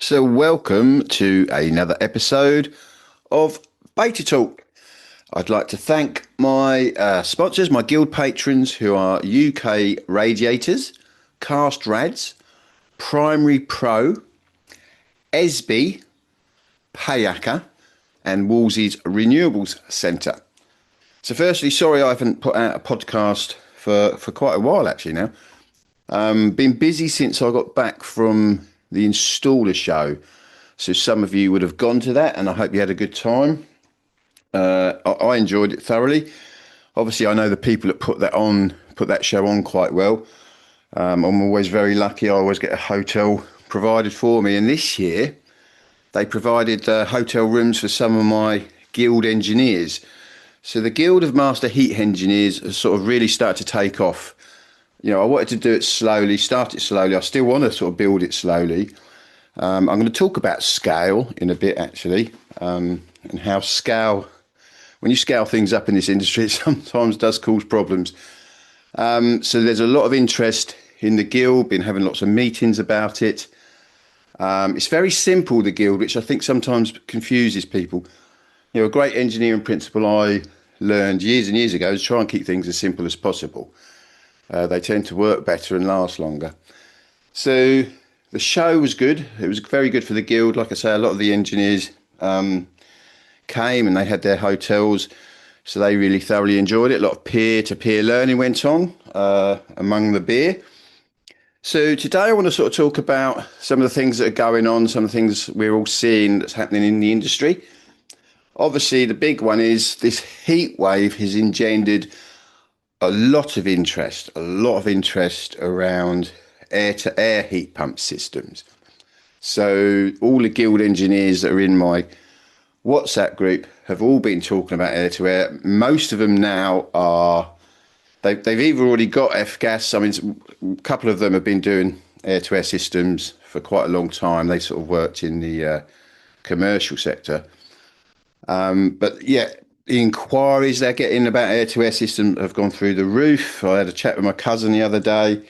So, welcome to another episode of Beta Talk. I'd like to thank my sponsors, my guild patrons, who are UK Radiators, Cast Rads, Primary Pro, Esby, Payaka, and Wolsey's Renewables Centre. So, firstly, sorry I haven't put out a podcast for quite a while actually now. Been busy since I got back from the installer show. So some of you would have gone to that, and I hope you had a good time. I enjoyed it thoroughly. Obviously, I know the people that put that show on quite well. I'm always very lucky. I always get a hotel provided for me, and this year they provided hotel rooms for some of my guild engineers. So the Guild of Master Heat Engineers has sort of really started to take off. I wanted to do it slowly, start it slowly. I still want to sort of build it slowly. I'm going to talk about scale in a bit, actually, and how when you scale things up in this industry, it sometimes does cause problems. So there's a lot of interest in the guild, been having lots of meetings about it. It's very simple, the guild, which I think sometimes confuses people. A great engineering principle I learned years and years ago is try and keep things as simple as possible. They tend to work better and last longer. So the show was good. It was very good for the guild. Like I say, a lot of the engineers came and they had their hotels, so they really thoroughly enjoyed it. A lot of peer-to-peer learning went on among the beer. So today I want to sort of talk about some of the things that are going on, some of the things we're all seeing that's happening in the industry. Obviously, the big one is this heat wave has engendered a lot of interest around air-to-air heat pump systems. So all the guild engineers that are in my WhatsApp group have all been talking about air-to-air. Most of them now they've either already got F-gas. I mean, a couple of them have been doing air-to-air systems for quite a long time. They sort of worked in the commercial sector. But yeah, the inquiries they're getting about air-to-air system have gone through the roof. I had a chat with my cousin the other day.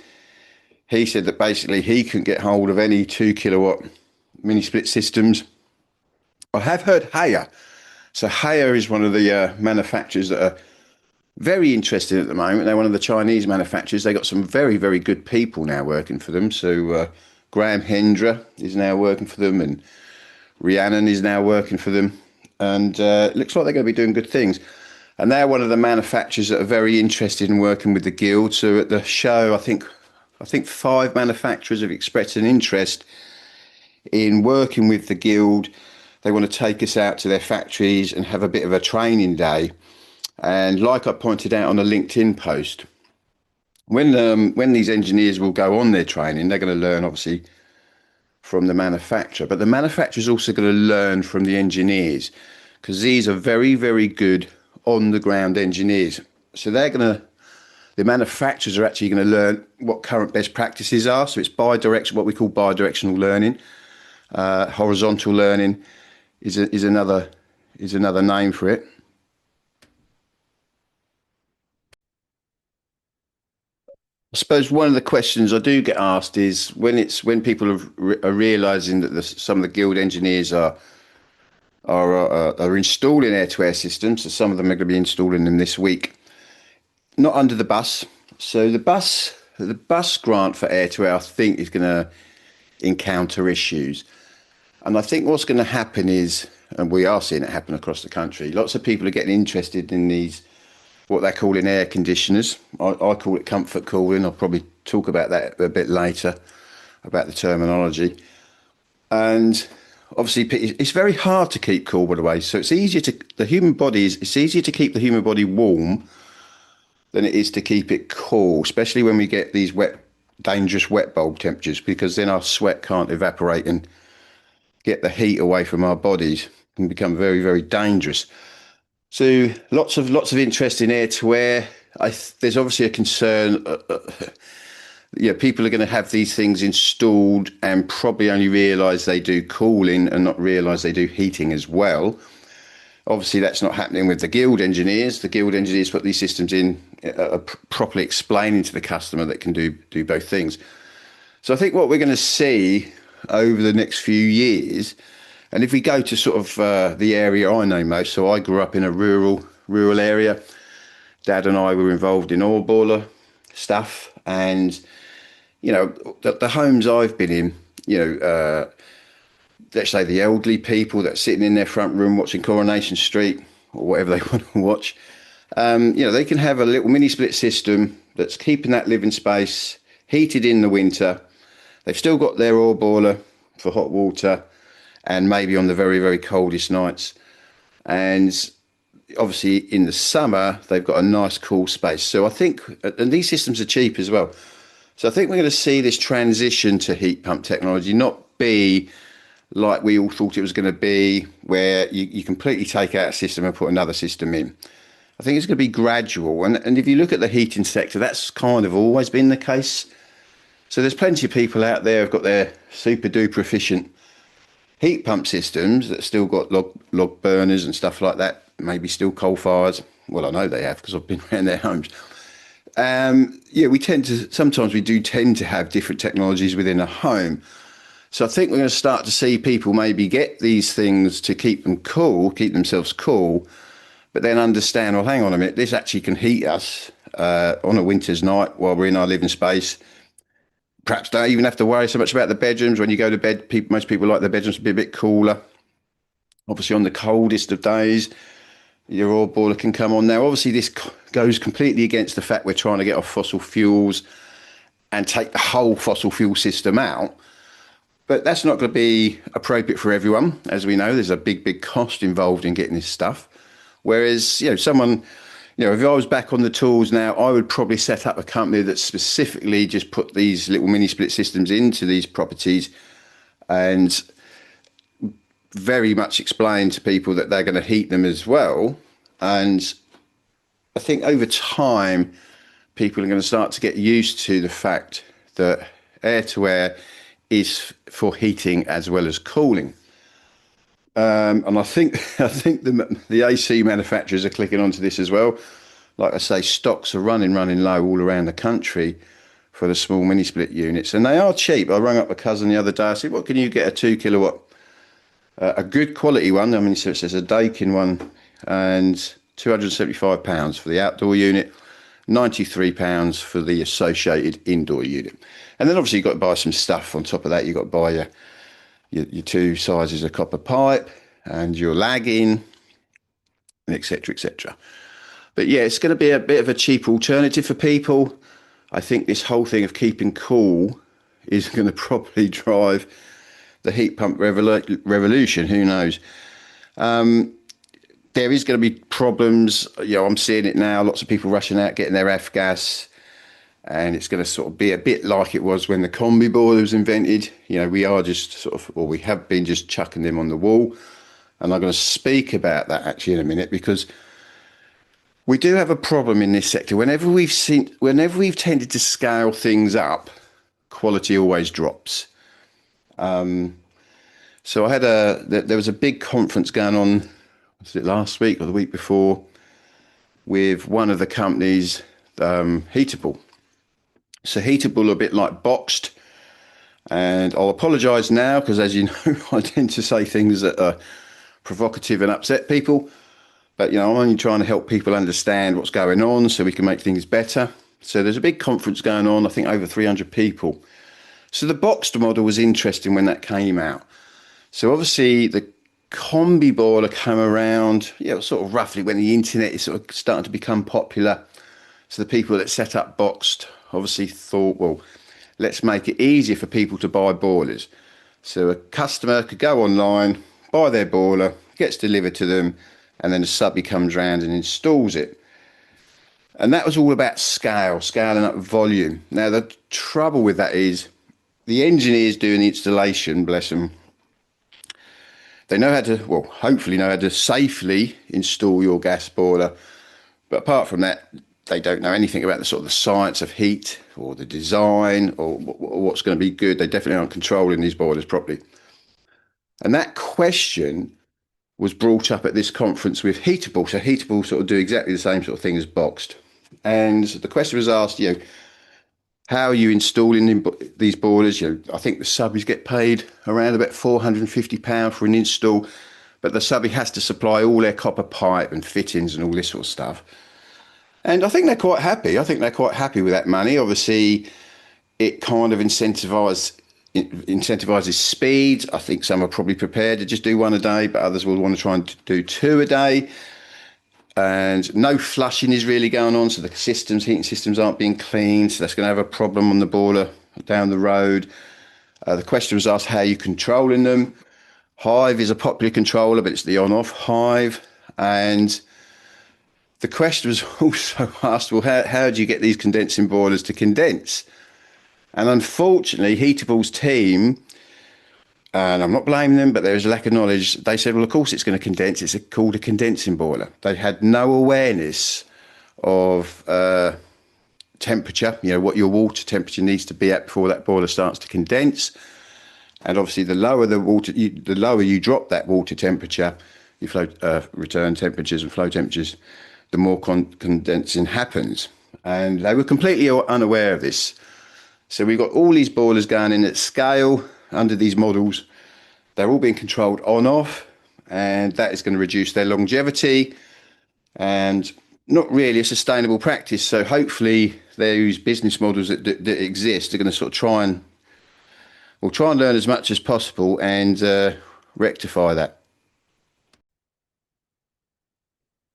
He said that basically he couldn't get hold of any 2 kilowatt mini split systems. I have heard Haier. So Haier is one of the manufacturers that are very interested at the moment. They're one of the Chinese manufacturers. They got some very, very good people now working for them. So Graham Hendra is now working for them, and Rhiannon is now working for them. And it looks like they're going to be doing good things. And they're one of the manufacturers that are very interested in working with the guild. So at the show, I think 5 manufacturers have expressed an interest in working with the guild. They want to take us out to their factories and have a bit of a training day. And like I pointed out on a LinkedIn post, when these engineers will go on their training, they're going to learn obviously from the manufacturer, but the manufacturer is also going to learn from the engineers, because these are very, very good on the ground engineers. So the manufacturers are actually going to learn what current best practices are. So it's what we call bi-directional learning. Horizontal learning is another name for it. I suppose one of the questions I do get asked is when people are realising that some of the guild engineers are installing air-to-air systems. So some of them are going to be installing them this week, not under the bus. So the bus grant for air-to-air, I think, is going to encounter issues. And I think what's going to happen is, and we are seeing it happen across the country, lots of people are getting interested in these, what they're calling air conditioners. I call it comfort cooling. I'll probably talk about that a bit later, about the terminology. And obviously, it's very hard to keep cool, by the way. So it's easier to it's easier to keep the human body warm than it is to keep it cool, especially when we get these dangerous wet bulb temperatures, because then our sweat can't evaporate and get the heat away from our bodies and become very, very dangerous. So lots of interest in air to air. There's obviously a concern. People are going to have these things installed and probably only realise they do cooling and not realise they do heating as well. Obviously, that's not happening with the guild engineers. The guild engineers put these systems in, properly explaining to the customer that can do both things. So I think what we're going to see over the next few years. And if we go to sort of the area I know most, so I grew up in a rural area. Dad and I were involved in oil boiler stuff, and the homes I've been in, let's say the elderly people that are sitting in their front room watching Coronation Street or whatever they want to watch, they can have a little mini split system that's keeping that living space heated in the winter. They've still got their oil boiler for hot water and maybe on the very, very coldest nights. And obviously in the summer, they've got a nice cool space. So I think, and these systems are cheap as well. So I think we're going to see this transition to heat pump technology not be like we all thought it was going to be, where you completely take out a system and put another system in. I think it's going to be gradual. And if you look at the heating sector, that's kind of always been the case. So there's plenty of people out there who've got their super duper efficient heat pump systems that still got log burners and stuff like that, maybe still coal fires. Well, I know they have because I've been around their homes. Sometimes we do tend to have different technologies within a home. So I think we're going to start to see people maybe get these things to keep them cool, keep themselves cool, but then understand, well, hang on a minute, this actually can heat us on a winter's night while we're in our living space. Perhaps don't even have to worry so much about the bedrooms. When you go to bed, most people like their bedrooms to be a bit cooler. Obviously, on the coldest of days, your oil boiler can come on. Now, obviously, this goes completely against the fact we're trying to get off fossil fuels and take the whole fossil fuel system out. But that's not going to be appropriate for everyone. As we know, there's a big, big cost involved in getting this stuff. Whereas, if I was back on the tools now, I would probably set up a company that specifically just put these little mini split systems into these properties and very much explain to people that they're going to heat them as well. And I think over time, people are going to start to get used to the fact that air to air is for heating as well as cooling. And I think the AC manufacturers are clicking onto this as well. Like I say, stocks are running low all around the country for the small mini split units, and they are cheap. I rang up a cousin the other day. I said, "What can you get a 2 kilowatt, a good quality one?" I mean, so it says a Dakin one, and £275 for the outdoor unit, £93 for the associated indoor unit, and then obviously you've got to buy some stuff on top of that. You've got to buy your 2 sizes of copper pipe and your lagging, and etc., etc. But yeah, it's going to be a bit of a cheap alternative for people. I think this whole thing of keeping cool is going to probably drive the heat pump revolution. Who knows? There is going to be problems. I'm seeing it now. Lots of people rushing out, getting their F-gas. And it's going to sort of be a bit like it was when the combi boiler was invented. We are just we have been just chucking them on the wall. And I'm going to speak about that actually in a minute, because we do have a problem in this sector. Whenever we've tended to scale things up, quality always drops. So there was a big conference going on, was it last week or the week before, with one of the companies, Heatable. So Heatable are a bit like Boxed, and I'll apologise now because, as you know, I tend to say things that are provocative and upset people. But, I'm only trying to help people understand what's going on so we can make things better. So there's a big conference going on, I think over 300 people. So the Boxed model was interesting when that came out. So obviously the combi boiler came around, sort of roughly when the internet is sort of starting to become popular. So the people that set up Boxed obviously thought, well, let's make it easier for people to buy boilers. So a customer could go online, buy their boiler, gets delivered to them, and then a subby comes round and installs it. And that was all about scaling up volume. Now, the trouble with that is the engineers doing the installation, bless them, they know how to, hopefully know how to safely install your gas boiler. But apart from that, they don't know anything about the sort of the science of heat or the design or what's going to be good. They definitely aren't controlling these boilers properly. And that question was brought up at this conference with Heatable. So Heatable sort of do exactly the same sort of thing as Boxed. And the question was asked, how are you installing these boilers? I think the subbies get paid around about £450 for an install, but the subby has to supply all their copper pipe and fittings and all this sort of stuff. And I think they're quite happy. I think they're quite happy with that money. Obviously, it kind of incentivizes speed. I think some are probably prepared to just do one a day, but others will want to try and do two a day. And no flushing is really going on, so the heating systems aren't being cleaned, so that's going to have a problem on the boiler down the road. The question was asked, how are you controlling them? Hive is a popular controller, but it's the on-off Hive. And the question was also asked, well, how do you get these condensing boilers to condense? And unfortunately, Heatables's team, and I'm not blaming them, but there is a lack of knowledge. They said, well, of course it's going to condense. It's called a condensing boiler. They had no awareness of temperature, what your water temperature needs to be at before that boiler starts to condense. And obviously, the lower the lower you drop that water temperature, your flow return temperatures and flow temperatures, the more condensing happens. And they were completely unaware of this. So we've got all these boilers going in at scale under these models. They're all being controlled on-off, and that is going to reduce their longevity and not really a sustainable practice. So hopefully those business models that exist are going to sort of try and learn as much as possible and rectify that.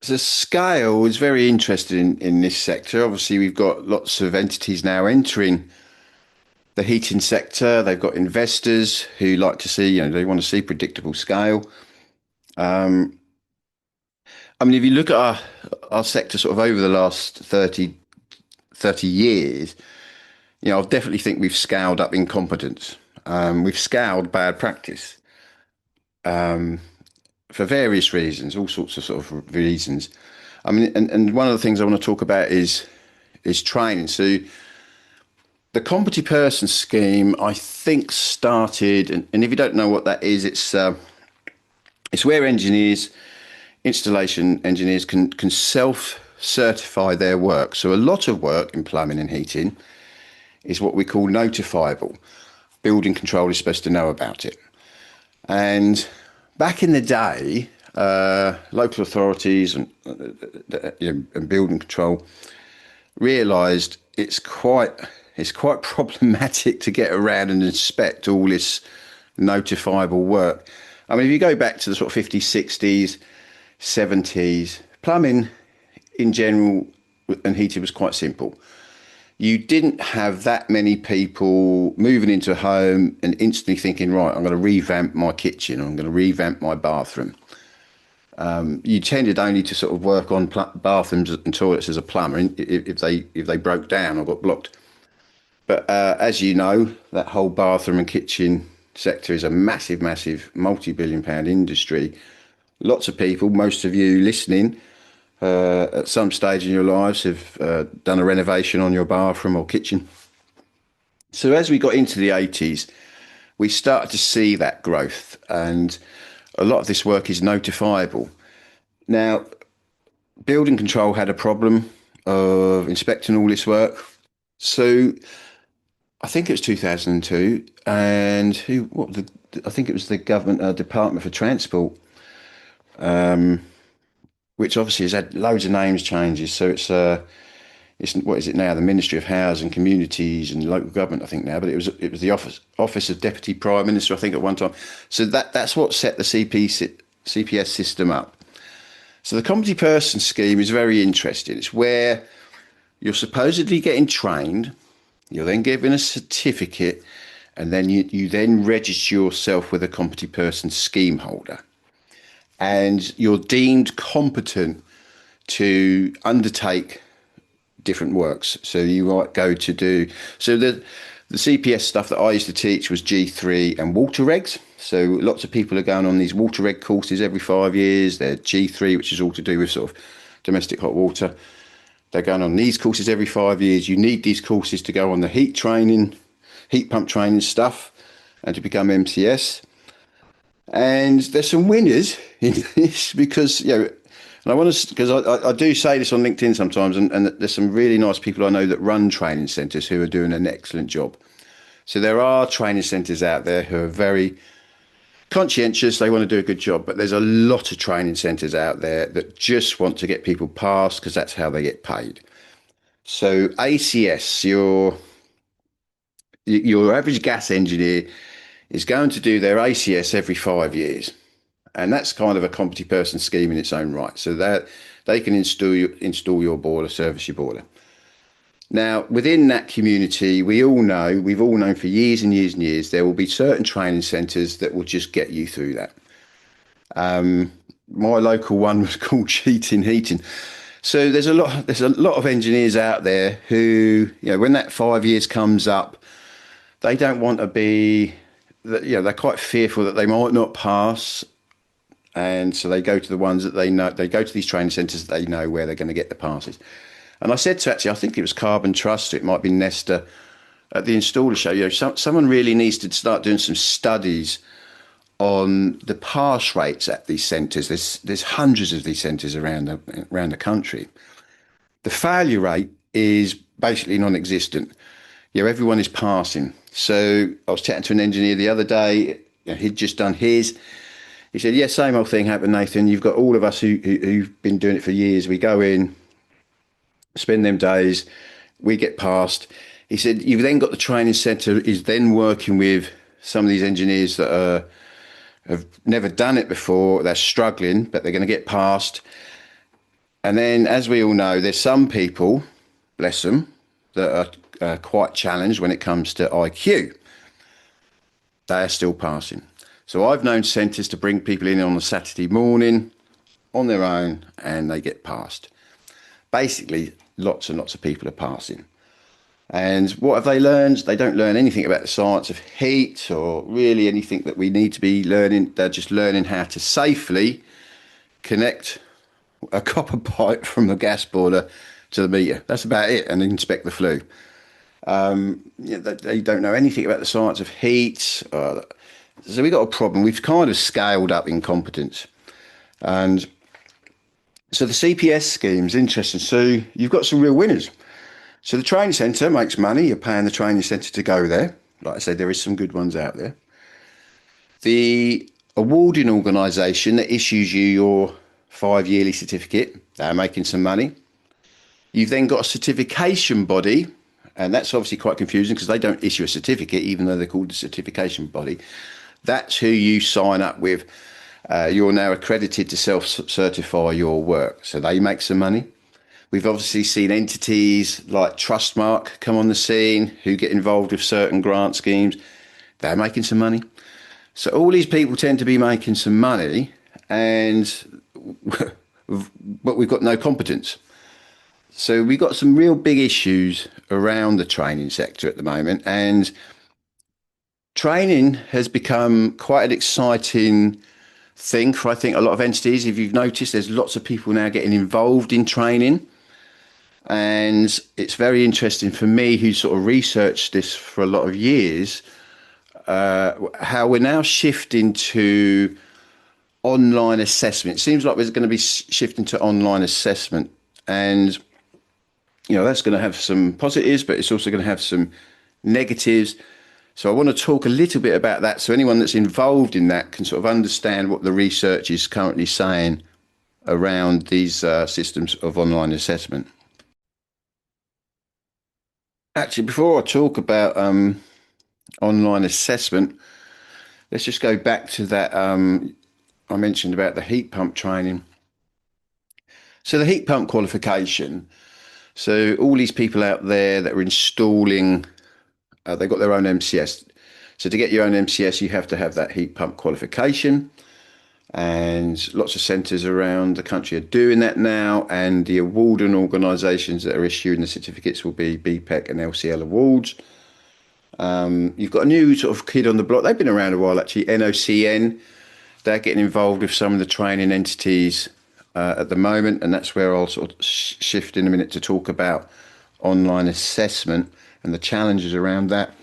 The scale is very interesting in this sector. Obviously, we've got lots of entities now entering the heating sector. They've got investors who like to see, they want to see predictable scale. I mean, if you look at our sector sort of over the last 30 years, I definitely think we've scaled up incompetence. We've scaled bad practice for various reasons, all sorts of sort of reasons. I mean, and one of the things I want to talk about is training. So the competent person scheme, I think, started, and if you don't know what that is, it's where installation engineers can self-certify their work. So a lot of work in plumbing and heating is what we call notifiable. Building control is supposed to know about it. And back in the day, local authorities and building control realised it's quite problematic to get around and inspect all this notifiable work. I mean, if you go back to the sort of 50s, 60s, 70s, plumbing in general and heating was quite simple. You didn't have that many people moving into a home and instantly thinking, right, I'm going to revamp my kitchen, or I'm going to revamp my bathroom. You tended only to sort of work on bathrooms and toilets as a plumber if they broke down or got blocked. But as you know, that whole bathroom and kitchen sector is a massive, massive multi-billion-pound industry. Lots of people, most of you listening, at some stage in your lives have done a renovation on your bathroom or kitchen. So as we got into the 80s, we started to see that growth, and a lot of this work is notifiable. Now, building control had a problem of inspecting all this work. So I think it was 2002, and I think it was the government Department for Transport, which obviously has had loads of names changes. So it's what is it now? The Ministry of Housing, Communities and Local Government, I think now. But it was the Office of Deputy Prime Minister, I think, at one time. So that's what set the CPS system up. So the competent person scheme is very interesting. It's where you're supposedly getting trained. You're then given a certificate, and then you then register yourself with a competent person scheme holder. And you're deemed competent to undertake different works. So you might go to do... So the CPS stuff that I used to teach was G3 and water regs. So lots of people are going on these water reg courses every 5 years. They're G3, which is all to do with sort of domestic hot water. They're going on these courses every 5 years. You need these courses to go on the heat pump training stuff, and to become MCS. And there's some winners in this because, And I want to, because I do say this on LinkedIn sometimes, and there's some really nice people I know that run training centres who are doing an excellent job. So there are training centres out there who are very conscientious, they want to do a good job, but there's a lot of training centres out there that just want to get people passed because that's how they get paid. So ACS, your average gas engineer is going to do their ACS every 5 years. And that's kind of a competent person scheme in its own right. So that they can install your boiler, service your boiler. Now, within that community, we've all known for years and years and years, there will be certain training centres that will just get you through that. My local one was called Cheating Heating. So there's a lot of engineers out there who, when that 5 years comes up, they don't want to be, they're quite fearful that they might not pass. And so they go to the ones that they know, they go to these training centres that they know where they're going to get the passes. And I said to actually, I think it was Carbon Trust, it might be Nesta at the installer show, someone really needs to start doing some studies on the pass rates at these centres. There's hundreds of these centres around the country. The failure rate is basically non-existent. Everyone is passing. So I was chatting to an engineer the other day. He'd just done his. He said, "Yeah, same old thing happened, Nathan. You've got all of us who've been doing it for years. We go in, spend them days, we get passed." He said, "You've then got the training centre is then working with some of these engineers that have never done it before. They're struggling, but they're going to get passed." And then, as we all know, there's some people, bless them, that are quite challenged when it comes to IQ. They are still passing. So I've known centres to bring people in on a Saturday morning on their own and they get passed. Basically, lots and lots of people are passing. And what have they learned? They don't learn anything about the science of heat or really anything that we need to be learning. They're just learning how to safely connect a copper pipe from the gas boiler to the meter. That's about it, and inspect the flue. They don't know anything about the science of heat. So we've got a problem. We've kind of scaled up incompetence. And so the CPS scheme's interesting. So you've got some real winners. So the training centre makes money. You're paying the training centre to go there. Like I said, there is some good ones out there. The awarding organisation that issues you your 5 yearly certificate, they're making some money. You've then got a certification body, and that's obviously quite confusing because they don't issue a certificate, even though they're called the certification body. That's who you sign up with. You're now accredited to self-certify your work, so they make some money. We've obviously seen entities like Trustmark come on the scene who get involved with certain grant schemes. They're making some money. So all these people tend to be making some money, but we've got no competence. So we've got some real big issues around the training sector at the moment, and training has become quite an exciting thing for, I think, a lot of entities. If you've noticed, there's lots of people now getting involved in training. And it's very interesting for me, who sort of researched this for a lot of years, how we're now shifting to online assessment. It seems like we're going to be shifting to online assessment. And, that's going to have some positives, but it's also going to have some negatives. So I want to talk a little bit about that so anyone that's involved in that can sort of understand what the research is currently saying around these systems of online assessment. Actually, before I talk about online assessment, let's just go back to that I mentioned about the heat pump training. So the heat pump qualification, so all these people out there that are installing, they've got their own MCS. So to get your own MCS, you have to have that heat pump qualification. And lots of centres around the country are doing that now. And the awarding organisations that are issuing the certificates will be BPEC and LCL Awards. You've got a new sort of kid on the block. They've been around a while, actually. NOCN. They're getting involved with some of the training entities at the moment. And that's where I'll sort of shift in a minute to talk about online assessment and the challenges around that.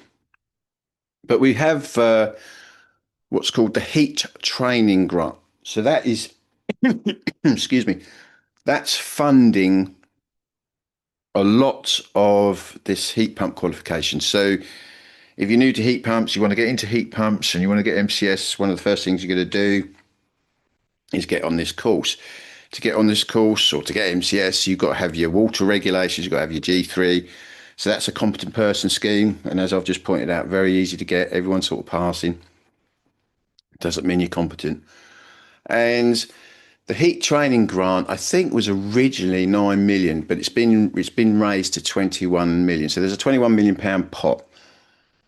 But we have what's called the heat training grant. So that is, excuse me, That's funding a lot of this heat pump qualification. So if you're new to heat pumps, you want to get into heat pumps and you want to get MCS, one of the first things you're going to do is get on this course. To get on this course or to get MCS, you've got to have your water regulations, you've got to have your G3. So that's a competent person scheme. And as I've just pointed out, very easy to get. Everyone's sort of passing. Doesn't mean you're competent. And the heat training grant, I think, was originally 9 million, but it's been raised to 21 million. So there's a 21 million pound pot.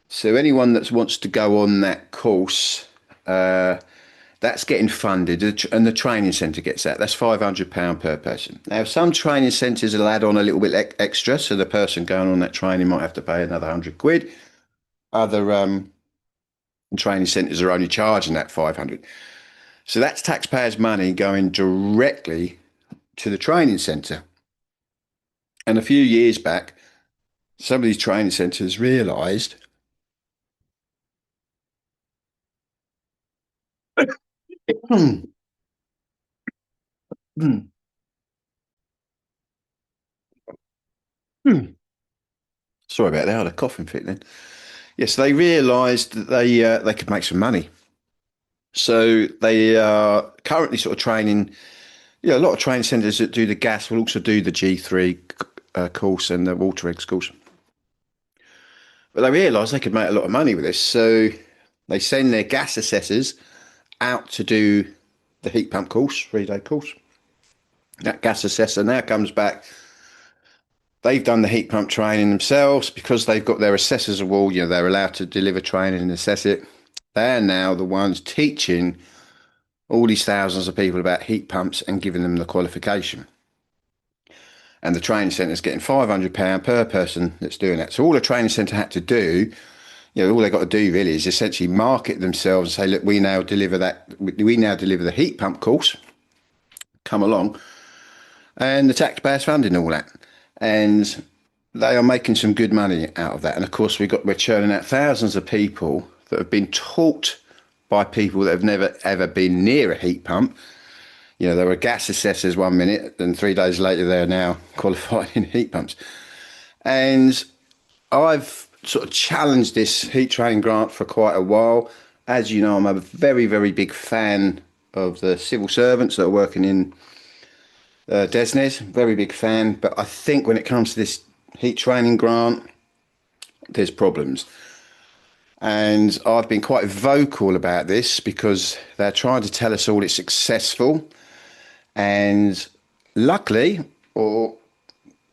So anyone that wants to go on that course, that's getting funded, and the training centre gets that. That's £500 per person. Now, some training centres will add on a little bit extra, so the person going on that training might have to pay another £100. Other training centres are only charging that 500. So that's taxpayers' money going directly to the training centre. And a few years back, some of these training centres realised. Sorry about that. I had a coughing fit then. Yes, they realised that they could make some money. So they are currently sort of training. Yeah, a lot of training centres that do the gas will also do the G3 course and the water eggs course. But they realised they could make a lot of money with this, so they send their gas assessors out to do the heat pump course, 3-day course. That gas assessor now comes back. They've done the heat pump training themselves because they've got their assessors award. They're allowed to deliver training and assess it. They're now the ones teaching all these thousands of people about heat pumps and giving them the qualification. And the training centre is getting £500 per person that's doing that. So all the training centre had to do, all they got to do really is essentially market themselves and say, look, we now deliver the heat pump course. Come along. And the taxpayers funding all that. And they are making some good money out of that. And of course, we're churning out thousands of people that have been taught by people that have never ever been near a heat pump. There were gas assessors 1 minute, and 3 days later they're now qualified in heat pumps. And I've sort of challenged this heat training grant for quite a while. As you know, I'm a very, very big fan of the civil servants that are working in Desnes, very big fan. But I think when it comes to this heat training grant, there's problems. And I've been quite vocal about this because they're trying to tell us all it's successful. And luckily, or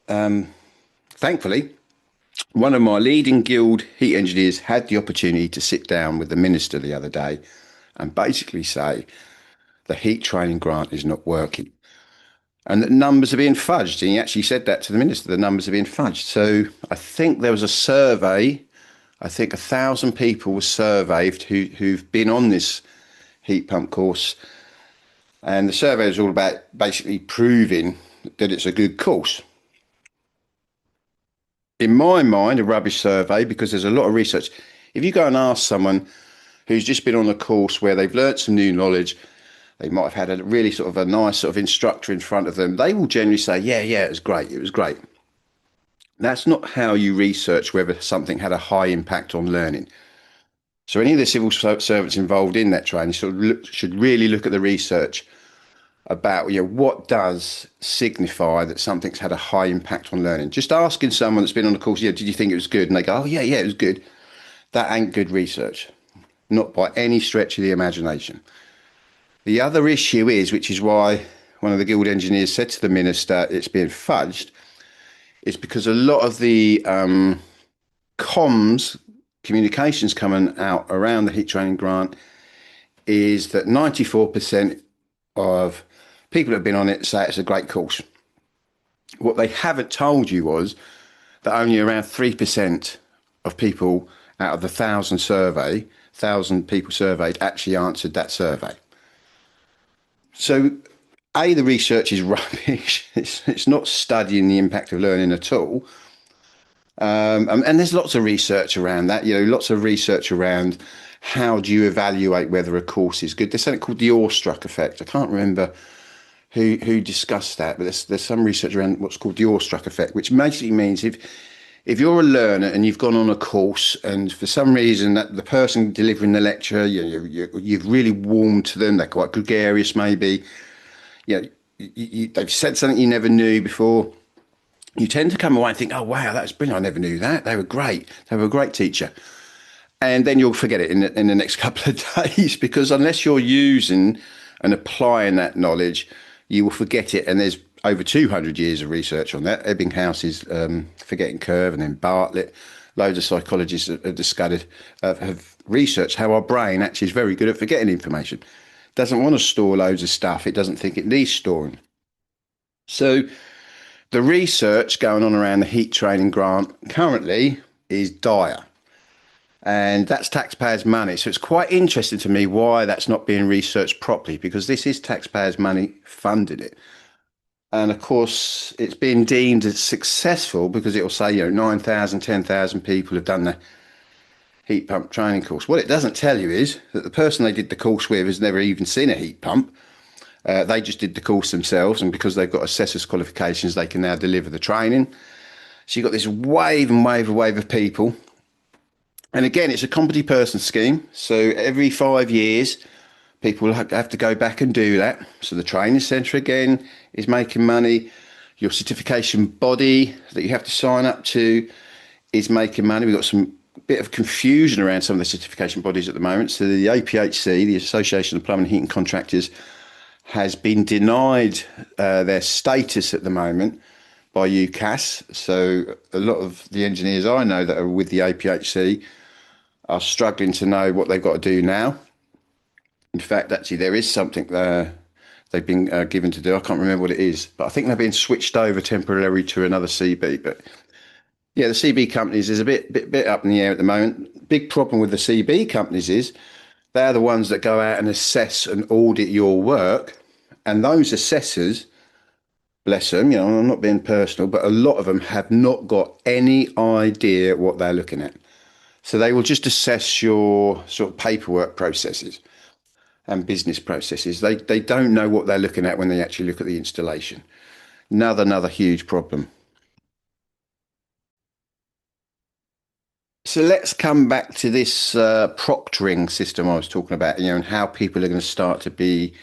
thankfully, one of my leading guild heat engineers had the opportunity to sit down with the minister the other day and basically say the heat training grant is not working and that numbers are being fudged. And he actually said that to the minister, the numbers are being fudged. So I think there was a survey. I think 1,000 people were surveyed who've been on this heat pump course. And the survey is all about basically proving that it's a good course. In my mind, a rubbish survey, because there's a lot of research. If you go and ask someone who's just been on a course where they've learnt some new knowledge, they might have had a really sort of a nice sort of instructor in front of them, they will generally say, yeah, it was great, it was great. That's not how you research whether something had a high impact on learning. So any of the civil servants involved in that training should really look at the research about what does signify that something's had a high impact on learning. Just asking someone that's been on the course, did you think it was good? And they go, oh yeah, it was good. That ain't good research, not by any stretch of the imagination. The other issue is, which is why one of the guild engineers said to the minister it's being fudged, is because a lot of the communications coming out around the heat training grant is that 94% of people that have been on it say it's a great course. What they haven't told you was that only around 3% of people out of the 1,000 people surveyed actually answered that survey. So, the research is rubbish. It's not studying the impact of learning at all. And there's lots of research around that, lots of research around how do you evaluate whether a course is good. There's something called the awestruck effect. I can't remember who discussed that, but there's some research around what's called the awestruck effect, which basically means if you're a learner and you've gone on a course and for some reason that the person delivering the lecture, you've really warmed to them, they're quite gregarious maybe, you know, they've said something you never knew before, you tend to come away and think, oh wow, that was brilliant, I never knew that, they were great, they were a great teacher. And then you'll forget it in the next couple of days because unless you're using and applying that knowledge, you will forget it. And there's over 200 years of research on that. Ebbinghouse's forgetting curve, and then Bartlett. Loads of psychologists have discovered, have researched how our brain actually is very good at forgetting information. Doesn't want to store loads of stuff. It doesn't think it needs storing. So the research going on around the heat training grant currently is dire. And that's taxpayers' money. So it's quite interesting to me why that's not being researched properly, because this is taxpayers' money funding it. And of course, it's been deemed as successful because it will say, 9,000, 10,000 people have done the heat pump training course. What it doesn't tell you is that the person they did the course with has never even seen a heat pump. They just did the course themselves. And because they've got assessors qualifications, they can now deliver the training. So you've got this wave and wave and wave of people. And again, it's a competent person scheme. So every 5 years, people have to go back and do that. So the training centre again is making money. Your certification body that you have to sign up to is making money. We've got some bit of confusion around some of the certification bodies at the moment. So the APHC, the Association of Plumbing and Heating Contractors, has been denied their status at the moment by UCAS. So a lot of the engineers I know that are with the APHC are struggling to know what they've got to do now. In fact, actually, there is something they've been given to do. I can't remember what it is, but I think they're being switched over temporarily to another CB. But yeah, the CB companies is a bit up in the air at the moment. Big problem with the CB companies is they're the ones that go out and assess and audit your work, and those assessors, bless them, I'm not being personal, but a lot of them have not got any idea what they're looking at. So they will just assess your sort of paperwork processes and business processes. They don't know what they're looking at when they actually look at the installation. Another huge problem. So let's come back to this proctoring system I was talking about, and how people are going to start to be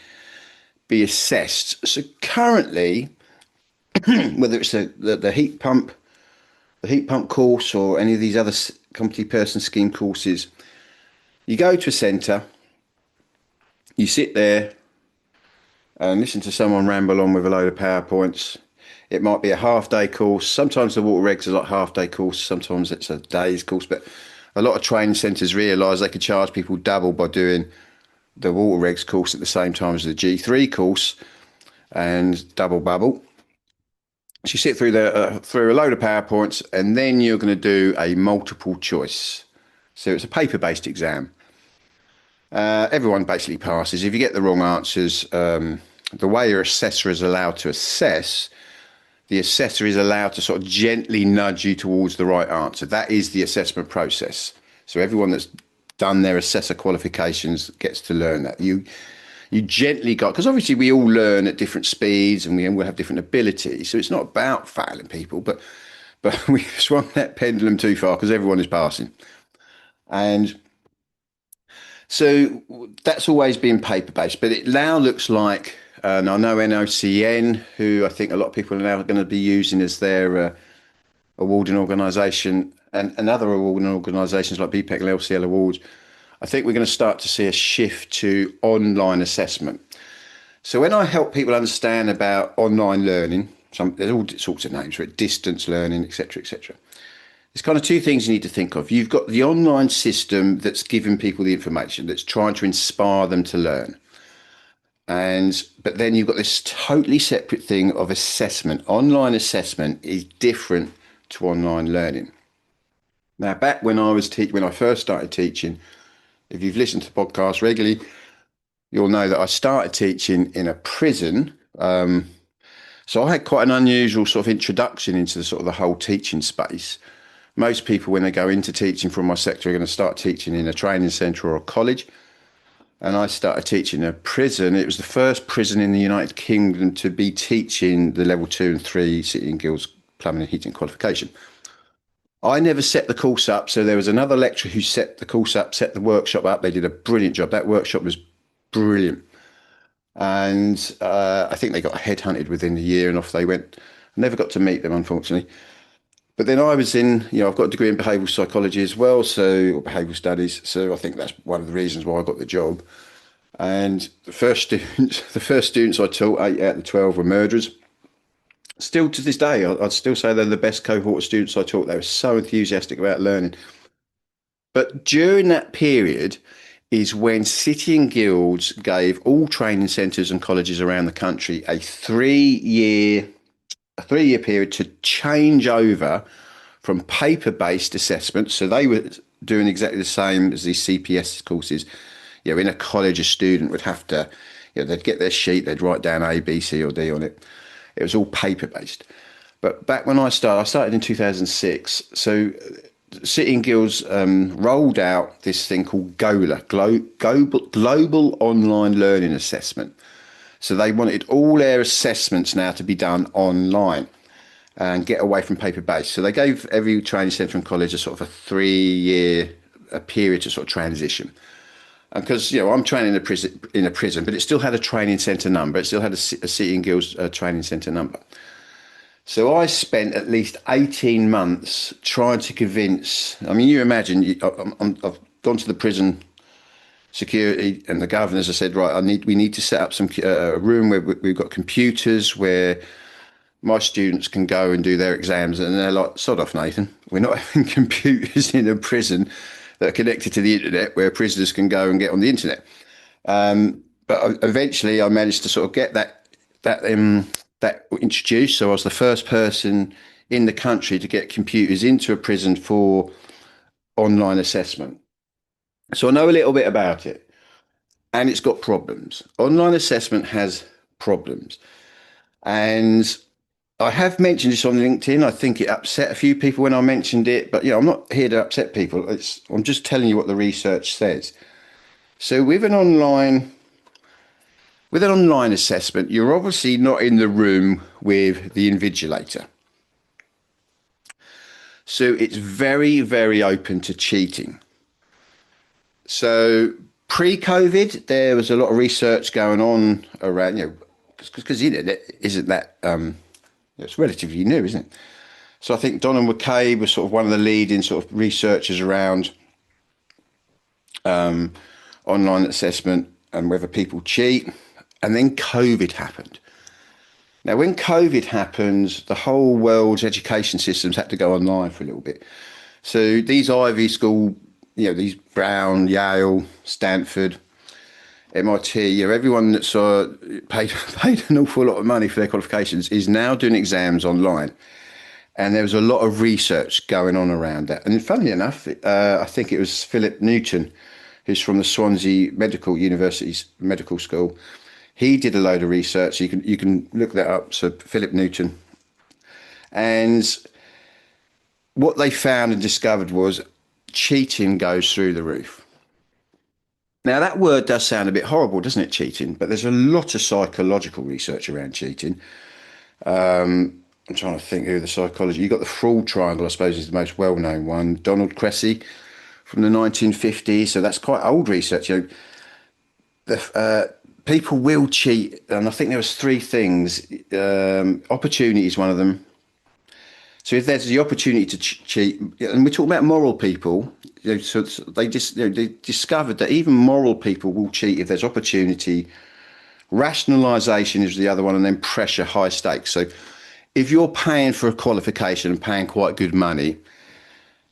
assessed. So currently, whether it's the heat pump, course, or any of these other competent person scheme courses, you go to a centre, you sit there and listen to someone ramble on with a load of PowerPoints. It might be a half-day course. Sometimes the water regs are like half-day course. Sometimes it's a day's course. But a lot of training centres realise they could charge people double by doing the water regs course at the same time as the G3 course and double bubble. So you sit through through a load of PowerPoints, and then you're going to do a multiple choice. So it's a paper-based exam. Everyone basically passes. If you get the wrong answers, the way your assessor is allowed to assess, the assessor is allowed to sort of gently nudge you towards the right answer. That is the assessment process. So everyone that's done their assessor qualifications gets to learn that. You gently got, because obviously we all learn at different speeds and we all have different abilities. So it's not about failing people, but we swung that pendulum too far because everyone is passing. And so that's always been paper-based, but it now looks like, and I know NOCN, who I think a lot of people are now going to be using as their awarding organisation, and other awarding organisations like BPEC and LCL Awards, I think we're going to start to see a shift to online assessment. So when I help people understand about online learning, there's all sorts of names for it, distance learning, etc., etc. There's kind of two things you need to think of. You've got the online system that's giving people the information, that's trying to inspire them to learn. But then you've got this totally separate thing of assessment. Online assessment is different to online learning. Now, back when when I first started teaching, if you've listened to podcasts regularly, you'll know that I started teaching in a prison. So I had quite an unusual sort of introduction into the sort of the whole teaching space. Most people, when they go into teaching from my sector, are going to start teaching in a training centre or a college. and I started teaching a prison. It was the first prison in the United Kingdom to be teaching the level 2 and 3 City and Guilds plumbing and heating qualification. I never set the course up, so there was another lecturer who set the course up, set the workshop up. They did a brilliant job. That workshop was brilliant, and I think they got headhunted within the year, and off they went. I never got to meet them, unfortunately. But then I was in, I've got a degree in behavioural psychology as well, or behavioural studies. So I think that's one of the reasons why I got the job. And the first students I taught, 8 out of the 12 were murderers. Still to this day, I'd still say they're the best cohort of students I taught. They were so enthusiastic about learning. But during that period is when City and Guilds gave all training centres and colleges around the country a 3 year period to change over from paper-based assessments. So they were doing exactly the same as these CPS courses. In a college, a student would have to, they'd get their sheet, they'd write down A, B, C, or D on it. It was all paper-based. But back when I started in 2006. So City and Guilds rolled out this thing called GOLA, Global Online Learning Assessment. So they wanted all their assessments now to be done online and get away from paper-based. So they gave every training centre and college a sort of a 3 year period to sort of transition. And because I'm training in a prison, but it still had a training centre number. It still had a City and Guilds training centre number. So I spent at least 18 months trying to convince. I mean, you imagine I've gone to the prison security and the governors have said, right, we need to set up a room where we've got computers where my students can go and do their exams. And they're like, sod off, Nathan. We're not having computers in a prison that are connected to the internet where prisoners can go and get on the internet. But eventually I managed to sort of get that introduced. So I was the first person in the country to get computers into a prison for online assessment. So I know a little bit about it, and it's got problems. Online assessment has problems. And I have mentioned this on LinkedIn. I think it upset a few people when I mentioned it, but I'm not here to upset people. I'm just telling you what the research says. So with an online assessment, you're obviously not in the room with the invigilator. So it's very, very open to cheating. So pre-COVID, there was a lot of research going on around, because the internet isn't that, it's relatively new, isn't it? So I think Donald McCabe was sort of one of the leading sort of researchers around online assessment and whether people cheat. And then COVID happened. Now, when COVID happened, the whole world's education systems had to go online for a little bit. So these Ivy School, these Brown, Yale, Stanford, MIT, everyone that's paid an awful lot of money for their qualifications is now doing exams online. And there was a lot of research going on around that. And funnily enough, I think it was Philip Newton, who's from the Swansea University's medical school. He did a load of research. You can look that up. So Philip Newton. And what they found and discovered was cheating goes through the roof. Now, that word does sound a bit horrible, doesn't it, cheating? But there's a lot of psychological research around cheating. I'm trying to think who the psychology. You've got the fraud triangle, I suppose, is the most well-known one. Donald Cressy from the 1950s. So that's quite old research. People will cheat. And I think there was 3 things. Opportunity is one of them. So if there's the opportunity to cheat, and we're talking about moral people, so they discovered that even moral people will cheat if there's opportunity. Rationalisation is the other one, and then pressure, high stakes. So if you're paying for a qualification and paying quite good money,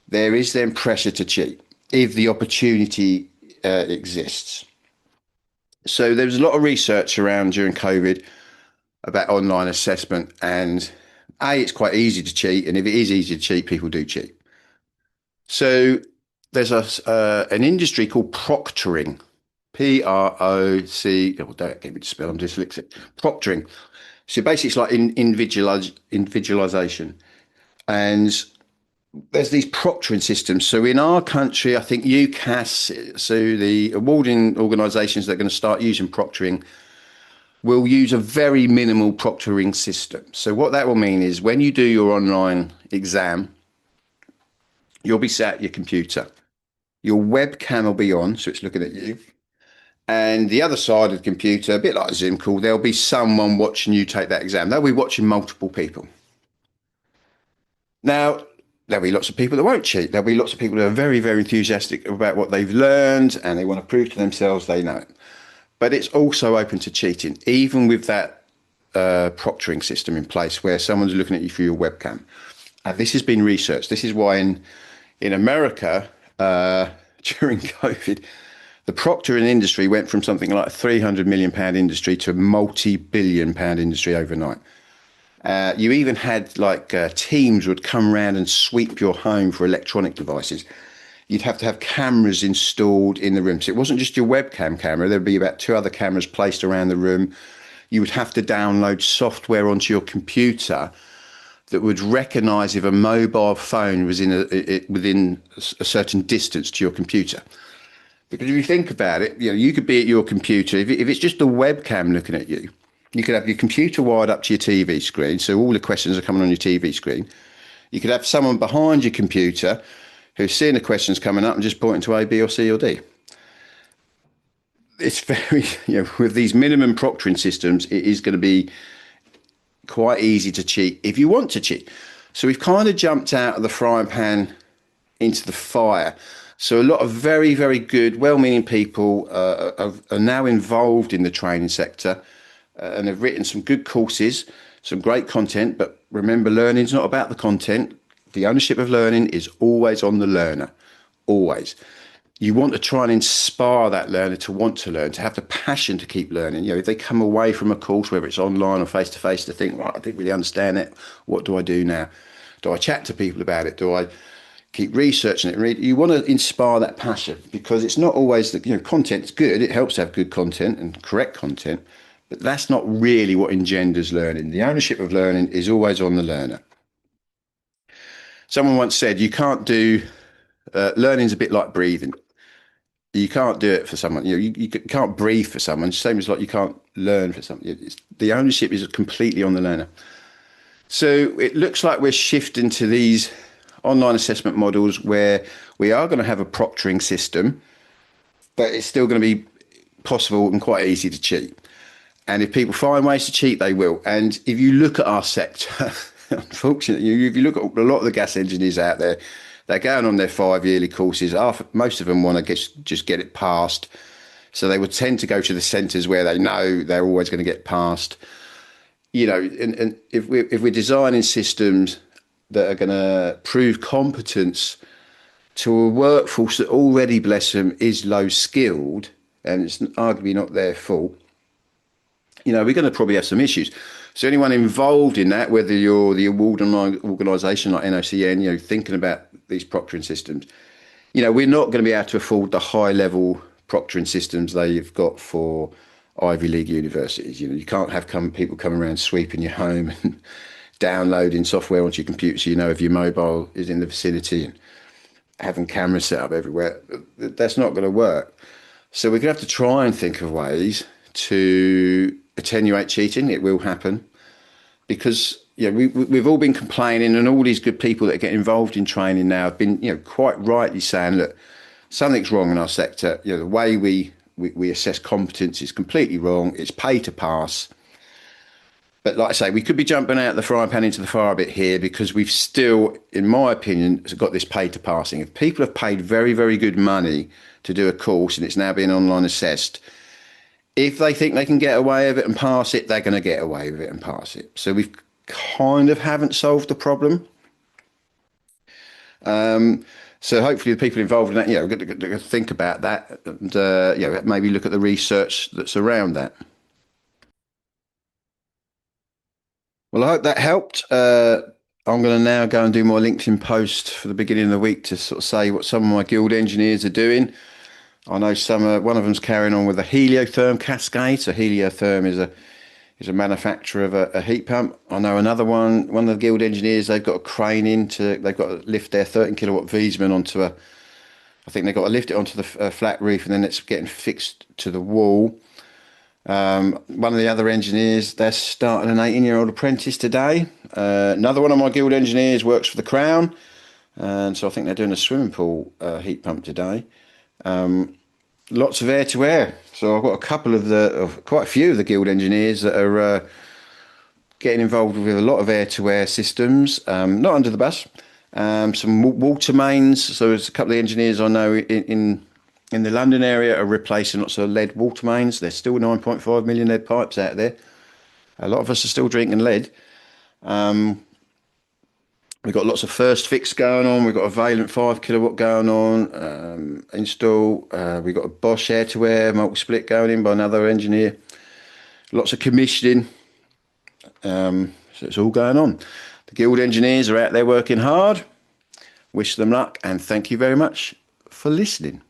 there is then pressure to cheat if the opportunity exists. So there was a lot of research around during COVID about online assessment, and it's quite easy to cheat, and if it is easy to cheat, people do cheat. So there's an industry called proctoring, P-R-O-C. Oh, don't get me to spell. I'm dyslexic. Proctoring. So basically, it's like invigilization, and there's these proctoring systems. So in our country, I think UCAS, so the awarding organisations that are going to start using proctoring will use a very minimal proctoring system. So what that will mean is when you do your online exam, you'll be sat at your computer. Your webcam will be on, so it's looking at you. And the other side of the computer, a bit like a Zoom call, there'll be someone watching you take that exam. They'll be watching multiple people. Now, there'll be lots of people that won't cheat. There'll be lots of people who are very, very enthusiastic about what they've learned and they want to prove to themselves they know it. But it's also open to cheating, even with that proctoring system in place where someone's looking at you through your webcam. And this has been researched. This is why in America, during COVID, the proctoring industry went from something like a £300 million industry to a multi-billion-pound industry overnight. You even had teams would come around and sweep your home for electronic devices. You'd have to have cameras installed in the room. So it wasn't just your webcam camera. There'd be about two other cameras placed around the room. You would have to download software onto your computer that would recognise if a mobile phone was within a certain distance to your computer. Because if you think about it, you could be at your computer. If it's just a webcam looking at you, you could have your computer wired up to your TV screen, so all the questions are coming on your TV screen. You could have someone behind your computer who's seeing the questions coming up and just pointing to A, B, or C, or D. It's very, with these minimum proctoring systems, it is going to be quite easy to cheat if you want to cheat. So we've kind of jumped out of the frying pan into the fire. So a lot of very, very good, well-meaning people are now involved in the training sector and have written some good courses, some great content. But remember, learning's not about the content. The ownership of learning is always on the learner, always. You want to try and inspire that learner to want to learn, to have the passion to keep learning. If they come away from a course, whether it's online or face-to-face, to think, right, I didn't really understand it. What do I do now? Do I chat to people about it? Do I keep researching it? You want to inspire that passion, because it's not always that, content's good. It helps to have good content and correct content, but that's not really what engenders learning. The ownership of learning is always on the learner. Someone once said, you can't do, learning's a bit like breathing. You can't do it for someone. You can't breathe for someone. Same as like you can't learn for someone. The ownership is completely on the learner. So it looks like we're shifting to these online assessment models where we are going to have a proctoring system, but it's still going to be possible and quite easy to cheat. And if people find ways to cheat, they will. And if you look at our sector, unfortunately, if you look at a lot of the gas engineers out there, they're going on their 5 yearly courses. Most of them want to just get it passed. So they would tend to go to the centres where they know they're always going to get passed. And if we're designing systems that are going to prove competence to a workforce that already, bless them, is low skilled, and it's arguably not their fault, we're going to probably have some issues. So anyone involved in that, whether you're the award organisation like NOCN, thinking about these proctoring systems, we're not going to be able to afford the high level proctoring systems they've got for Ivy League universities. You can't have people coming around sweeping your home and downloading software onto your computer so if your mobile is in the vicinity, and having cameras set up everywhere. That's not going to work. So we're going to have to try and think of ways to attenuate cheating. It will happen because we've all been complaining, and all these good people that get involved in training now have been quite rightly saying, look, something's wrong in our sector. The way we assess competence is completely wrong. It's pay to pass. But like I say, we could be jumping out the frying pan into the fire a bit here, because we've still, in my opinion, got this pay to passing. If people have paid very, very good money to do a course and it's now being online assessed, if they think they can get away with it and pass it, they're going to get away with it and pass it. So we've kind of haven't solved the problem. So hopefully the people involved in that, we're going to think about that and maybe look at the research that's around that. Well, I hope that helped. I'm going to now go and do my LinkedIn post for the beginning of the week to sort of say what some of my guild engineers are doing. I know one of them's carrying on with a heliotherm cascade. So heliotherm is a manufacturer of a heat pump. I know another one of the guild engineers, they've got a crane they've got to lift their 13 kilowatt Wiesmann I think they've got to lift it onto the flat roof, and then it's getting fixed to the wall. One of the other engineers, they're starting an 18-year-old apprentice today. Another one of my guild engineers works for the Crown, and so I think they're doing a swimming pool heat pump today. Lots of air-to-air. So I've got quite a few of the guild engineers that are getting involved with a lot of air-to-air systems, not under the bus. Some water mains. So there's a couple of engineers I know in the London area are replacing lots of lead water mains. There's still 9.5 million lead pipes out there. A lot of us are still drinking lead. We've got lots of first fix going on. We've got a Valent 5 kilowatt going on. We've got a Bosch air-to-air multi-split going in by another engineer. Lots of commissioning. So it's all going on. The guild engineers are out there working hard. Wish them luck, and thank you very much for listening.